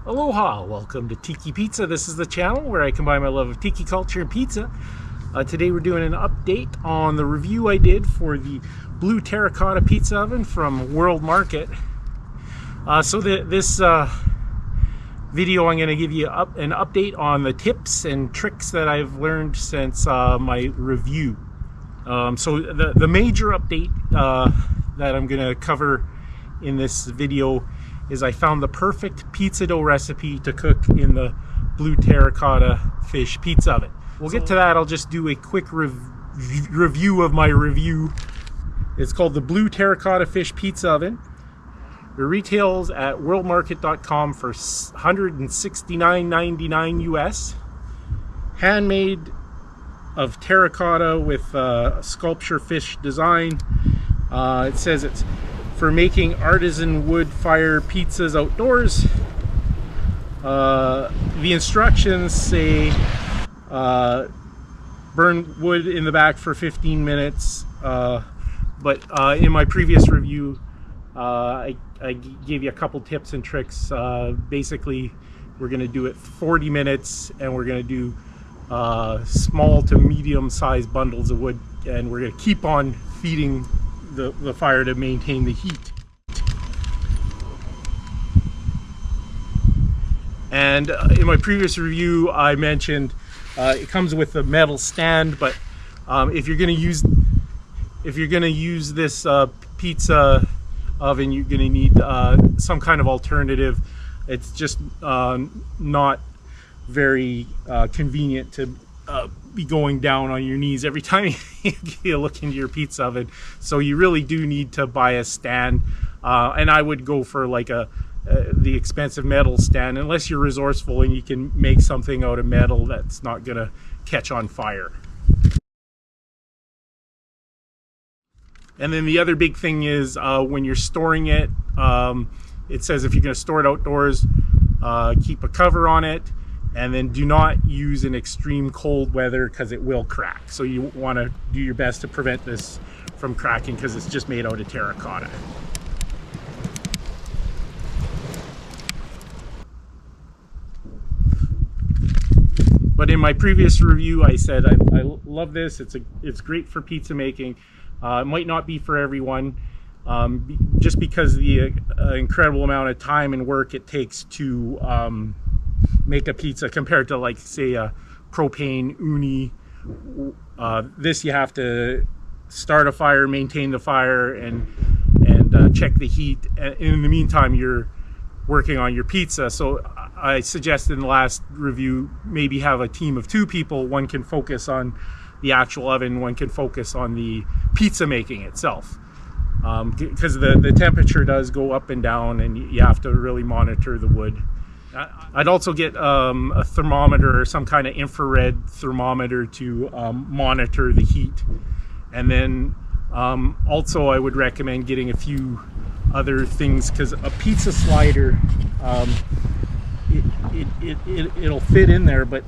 Aloha! Welcome to Tiki Pizza. This is the channel where I combine my love of tiki culture and pizza. Today we're doing an update on the review I did for the blue terracotta pizza oven from World Market. This video I'm going to give you an update on the tips and tricks that I've learned since my review. The major update that I'm going to cover in this video is I found the perfect pizza dough recipe to cook in the blue terracotta fish pizza oven. We'll get to that. I'll just do a quick review of my review. It's called the blue terracotta fish pizza oven. It retails at worldmarket.com for $169.99 US. Handmade of terracotta with sculpture fish design. It says it's for making artisan wood fire pizzas outdoors. The instructions say burn wood in the back for 15 minutes. But in my previous review, I gave you a couple tips and tricks. Basically, we're going to do it 40 minutes, and we're going to do small to medium sized bundles of wood, and we're going to keep on feeding the fire to maintain the heat. And in my previous review I mentioned it comes with a metal stand, but if you're going to use this pizza oven, you're going to need some kind of alternative. It's just not very convenient to be going down on your knees every time you look into your pizza oven. So you really do need to buy a stand, and I would go for like the expensive metal stand, unless you're resourceful and you can make something out of metal that's not gonna catch on fire. And then the other big thing is when you're storing it, it says if you're going to store it outdoors, keep a cover on it, and then do not use in extreme cold weather because it will crack. So you want to do your best to prevent this from cracking because it's just made out of terracotta. But in my previous review I said I love this. It's great for pizza making. It might not be for everyone, just because the incredible amount of time and work it takes to make a pizza compared to, like, say, a propane uni. This you have to start a fire, maintain the fire, and check the heat. And in the meantime, you're working on your pizza. So I suggested in the last review maybe have a team of 2 people. One can focus on the actual oven, one can focus on the pizza making itself, because the temperature does go up and down, and you have to really monitor the wood. I'd also get a thermometer or some kind of infrared thermometer to monitor the heat. And then also I would recommend getting a few other things, because a pizza slider, it'll fit in there, but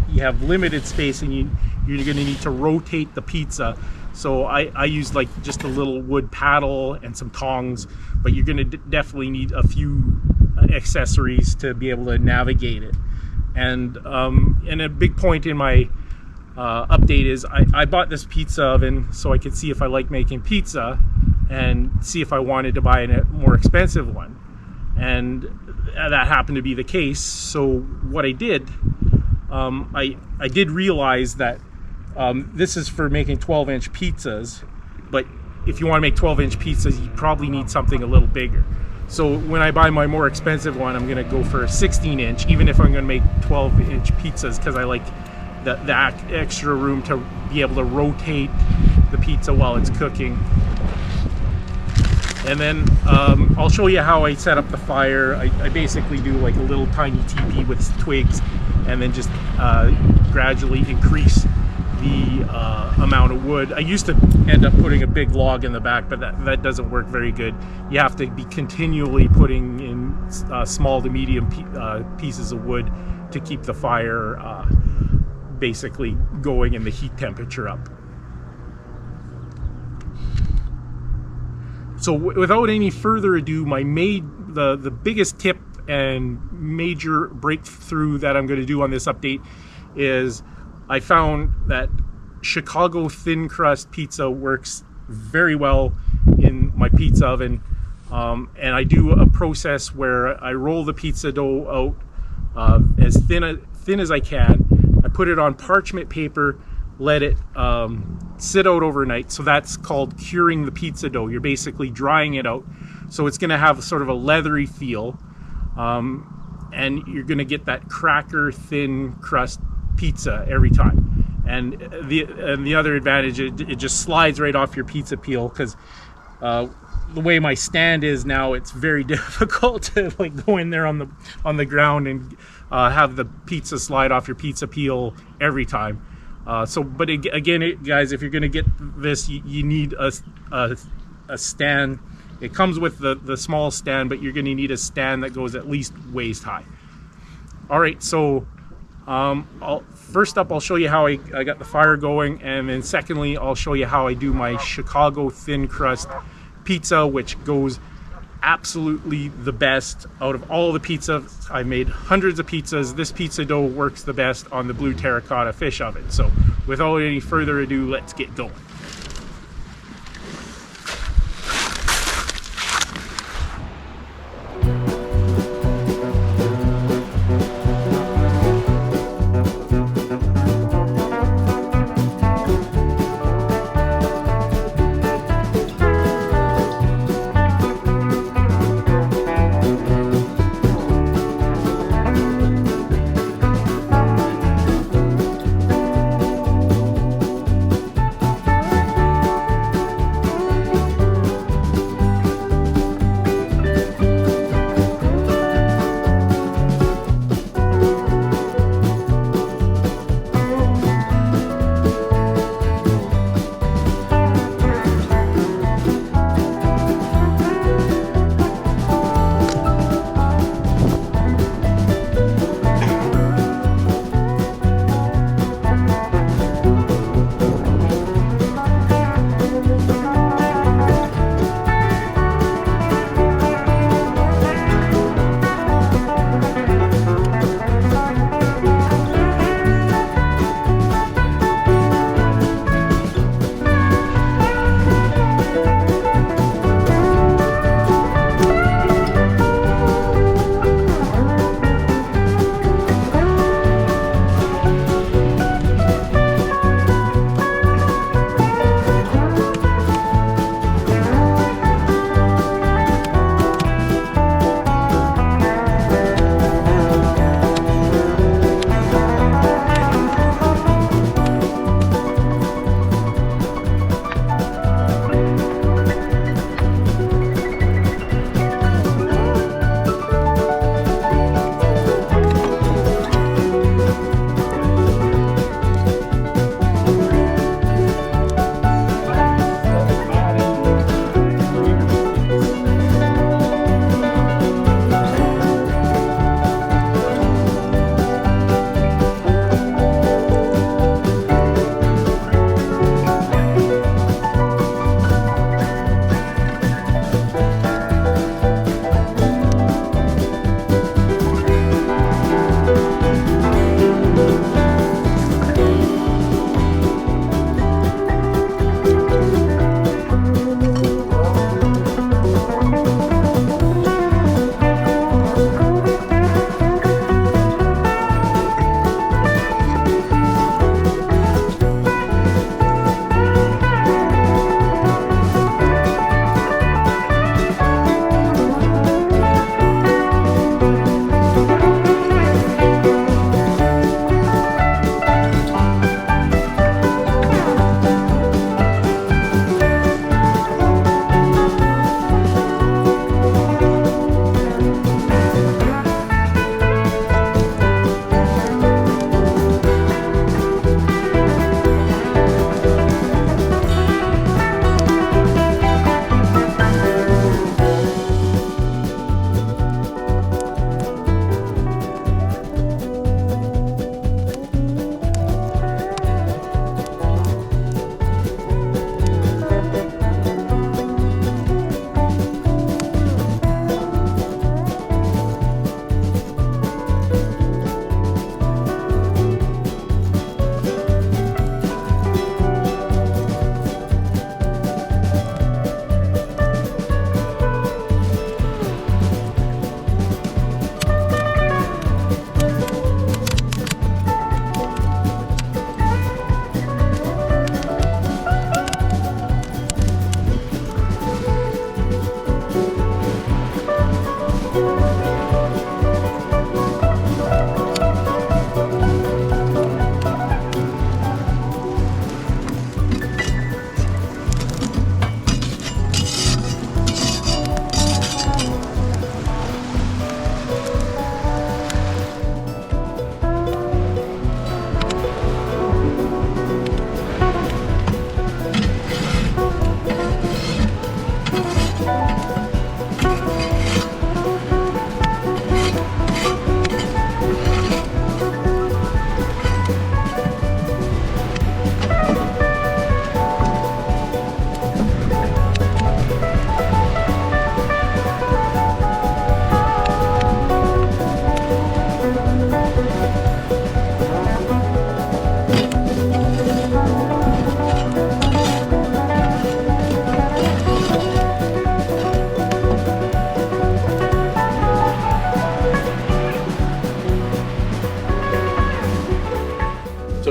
you have limited space, and you're going to need to rotate the pizza. So I use like just a little wood paddle and some tongs, but you're going to definitely need a few accessories to be able to navigate it. And a big point in my update is I bought this pizza oven so I could see if I like making pizza and see if I wanted to buy a more expensive one, and that happened to be the case. So what I did, I did realize that this is for making 12-inch pizzas, but if you want to make 12-inch pizzas, you probably need something a little bigger. So when I buy my more expensive one, I'm going to go for a 16-inch, even if I'm going to make 12-inch pizzas, because I like that extra room to be able to rotate the pizza while it's cooking. And then I'll show you how I set up the fire. I basically do like a little tiny teepee with twigs, and then just gradually increase the amount of wood. I used to end up putting a big log in the back, but that doesn't work very good. You have to be continually putting in small to medium pieces of wood to keep the fire basically going and the heat temperature up. So without any further ado, the biggest tip and major breakthrough that I'm going to do on this update is I found that Chicago thin crust pizza works very well in my pizza oven. And I do a process where I roll the pizza dough out as thin as I can. I put it on parchment paper, let it sit out overnight. So that's called curing the pizza dough. You're basically drying it out. So it's going to have sort of a leathery feel. And you're going to get that cracker thin crust pizza every time. And the other advantage, it just slides right off your pizza peel, because the way my stand is now, it's very difficult to like go in there on the ground and have the pizza slide off your pizza peel every time. But again, guys, if you're going to get this, you need a stand. It comes with the small stand, but you're going to need a stand that goes at least waist high. All right, so first up, I'll show you how I got the fire going, and then secondly, I'll show you how I do my Chicago thin crust pizza, which goes absolutely the best out of all the pizzas. I made hundreds of pizzas. This pizza dough works the best on the blue terracotta fish oven. So without any further ado, let's get going.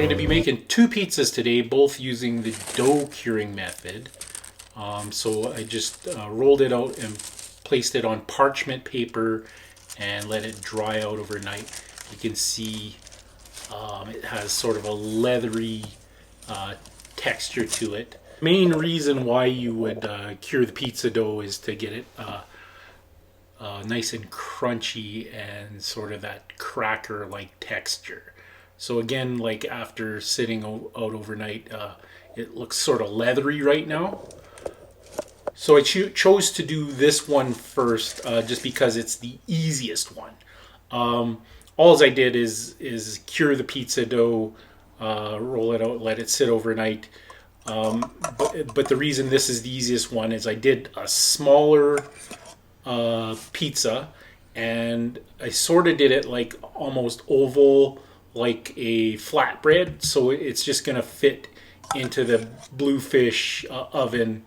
I'm going to be making two pizzas today, both using the dough curing method. So I just rolled it out and placed it on parchment paper and let it dry out overnight. You can see it has sort of a leathery texture to it. Main reason why you would cure the pizza dough is to get it nice and crunchy and sort of that cracker-like texture. So again, like after sitting out overnight, it looks sort of leathery right now. So I chose to do this one first just because it's the easiest one. All I did is cure the pizza dough, roll it out, let it sit overnight. But the reason this is the easiest one is I did a smaller pizza, and I sort of did it like almost oval, like a flatbread, so it's just gonna fit into the bluefish oven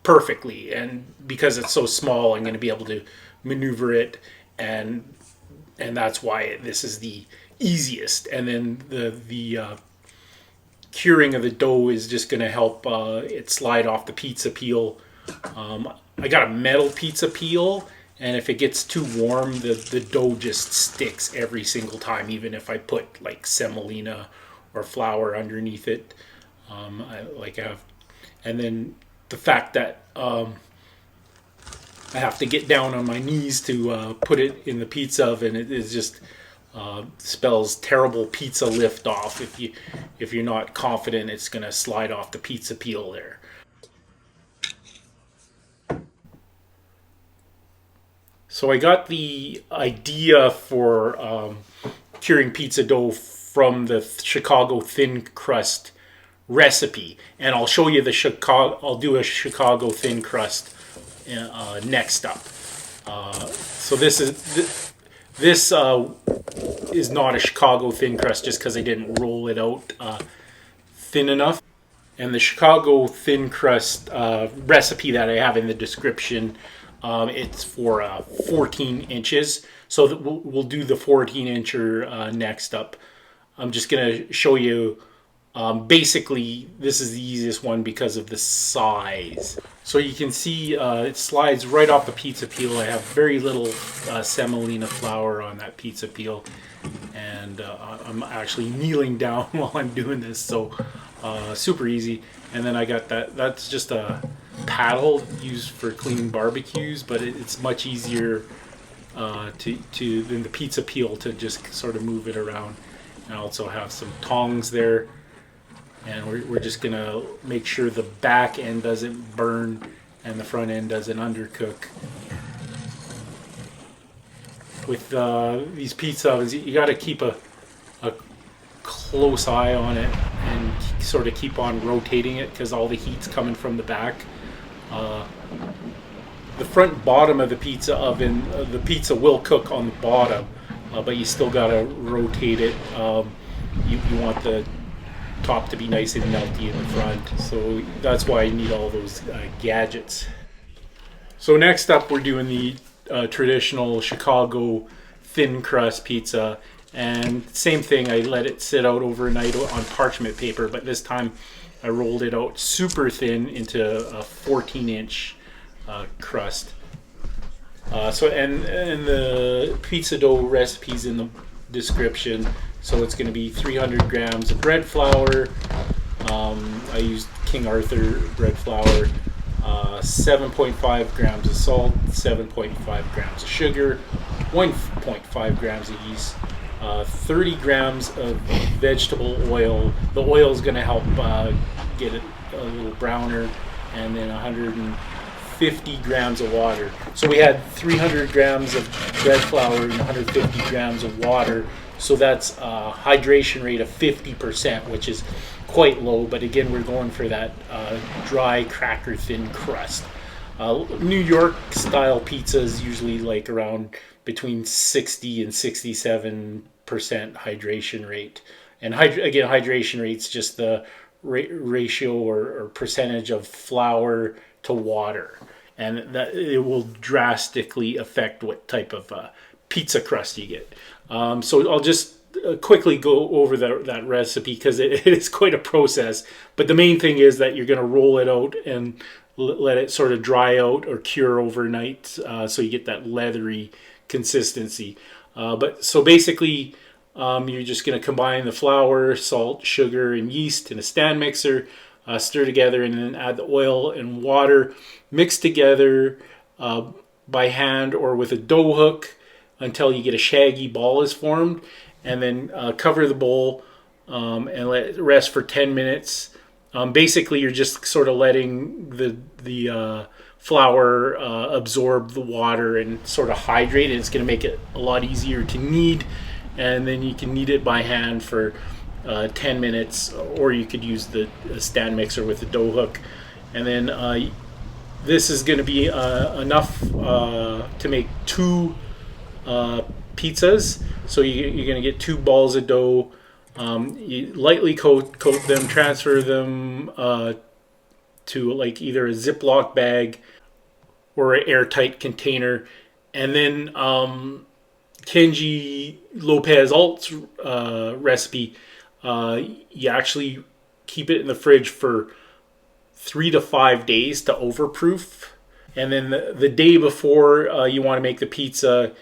perfectly. And because it's so small, I'm gonna be able to maneuver it, and that's why this is the easiest. And then the curing of the dough is just gonna help it slide off the pizza peel. I got a metal pizza peel, and if it gets too warm, the dough just sticks every single time, even if I put like semolina or flour underneath it. And then the fact that I have to get down on my knees to put it in the pizza oven, it is just spells terrible pizza lift off if you're not confident it's gonna slide off the pizza peel there. So I got the idea for curing pizza dough from the Chicago thin crust recipe, and I'll show you I'll do a Chicago thin crust next up. So this is not a Chicago thin crust just because I didn't roll it out thin enough. And the Chicago thin crust recipe that I have in the description, it's for 14 inches. So we'll do the 14 incher next up. I'm just going to show you, basically this is the easiest one because of the size. So you can see it slides right off the pizza peel. I have very little semolina flour on that pizza peel, and I'm actually kneeling down while I'm doing this, so super easy. And then I got that's just a paddle used for cleaning barbecues, but it's much easier than the pizza peel to just sort of move it around. And I also have some tongs there, and we're just gonna make sure the back end doesn't burn and the front end doesn't undercook. With these pizza ovens, you got to keep a close eye on it and sort of keep on rotating it because all the heat's coming from the back. The front bottom of the pizza oven, the pizza will cook on the bottom, but you still got to rotate it. You want the top to be nice and melty in the front, so that's why you need all those gadgets. So next up, we're doing the traditional Chicago thin crust pizza, and same thing, I let it sit out overnight on parchment paper, but this time I rolled it out super thin into a 14-inch crust. And the pizza dough recipe's in the description. So it's going to be 300 grams of bread flour. I used King Arthur bread flour. 7.5 grams of salt, 7.5 grams of sugar, 1.5 grams of yeast, 30 grams of vegetable oil. The oil is going to help get it a little browner, and then 150 grams of water. So we had 300 grams of bread flour and 150 grams of water. So that's a hydration rate of 50%, which is quite low. But again, we're going for that dry, cracker thin crust. New York style pizza is usually like around between 60 and 67% hydration rate. And again, hydration rate's just the ratio or percentage of flour to water, and that it will drastically affect what type of pizza crust you get. So I'll just quickly go over that recipe because it is quite a process. But the main thing is that you're going to roll it out and let it sort of dry out or cure overnight, so you get that leathery consistency. But so basically, you're just going to combine the flour, salt, sugar, and yeast in a stand mixer, stir together, and then add the oil and water, mix together by hand or with a dough hook until you get a shaggy ball is formed, and then cover the bowl and let it rest for 10 minutes. Basically, you're just sort of letting the flour absorb the water and sort of hydrate it. It's going to make it a lot easier to knead, and then you can knead it by hand for 10 minutes, or you could use the stand mixer with the dough hook. And then this is going to be enough to make 2 pizzas. So you're going to get 2 balls of dough. You lightly coat them, transfer them to like either a Ziploc bag or an airtight container, and then Kenji Lopez Alt's recipe, you actually keep it in the fridge for 3 to 5 days to overproof. And then the day before you want to make the pizza,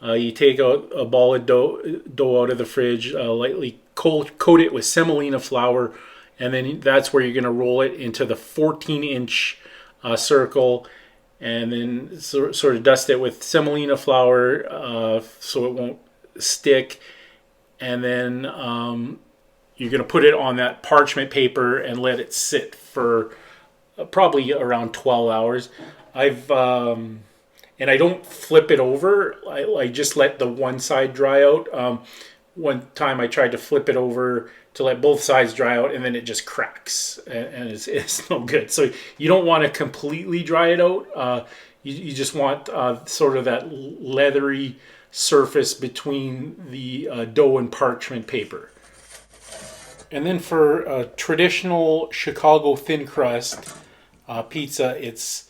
you take out a ball of dough out of the fridge, lightly coat it with semolina flour, and then that's where you're going to roll it into the 14-inch circle, and then sort of dust it with semolina flour so it won't stick. And then you're going to put it on that parchment paper and let it sit for probably around 12 hours. And I don't flip it over. I just let the one side dry out. One time I tried to flip it over to let both sides dry out, and then it just cracks, and it's no good. So you don't want to completely dry it out. You just want sort of that leathery surface between the dough and parchment paper. And then for a traditional Chicago thin crust pizza, it's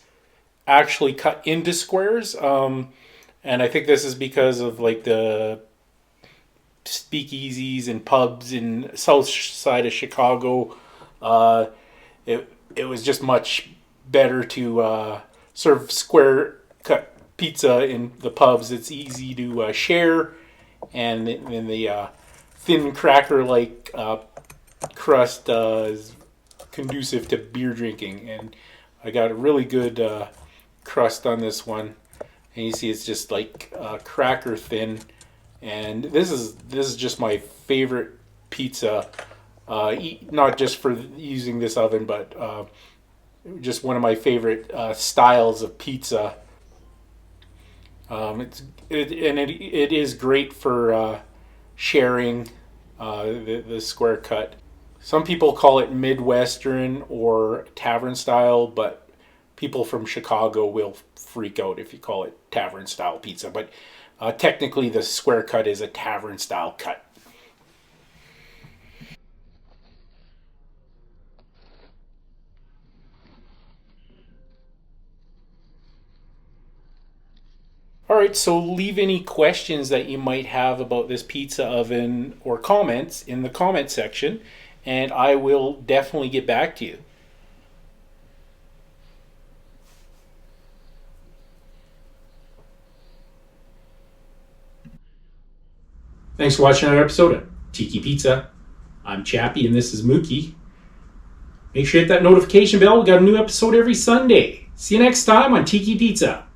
actually cut into squares, and I think this is because of like the speakeasies and pubs in south side of Chicago. It was just much better to serve square cut pizza in the pubs. It's easy to share, and then the thin cracker like crust is conducive to beer drinking. And I got a really good crust on this one, and you see it's just like cracker thin. And this is just my favorite pizza, not just for using this oven, but just one of my favorite styles of pizza. It is great for sharing the square cut. Some people call it Midwestern or tavern style, but people from Chicago will freak out if you call it tavern style pizza. But technically, the square cut is a tavern style cut. Alright, so leave any questions that you might have about this pizza oven or comments in the comment section, and I will definitely get back to you. Thanks for watching another episode of Tiki Pizza. I'm Chappie and this is Mookie. Make sure you hit that notification bell. We got a new episode every Sunday. See you next time on Tiki Pizza.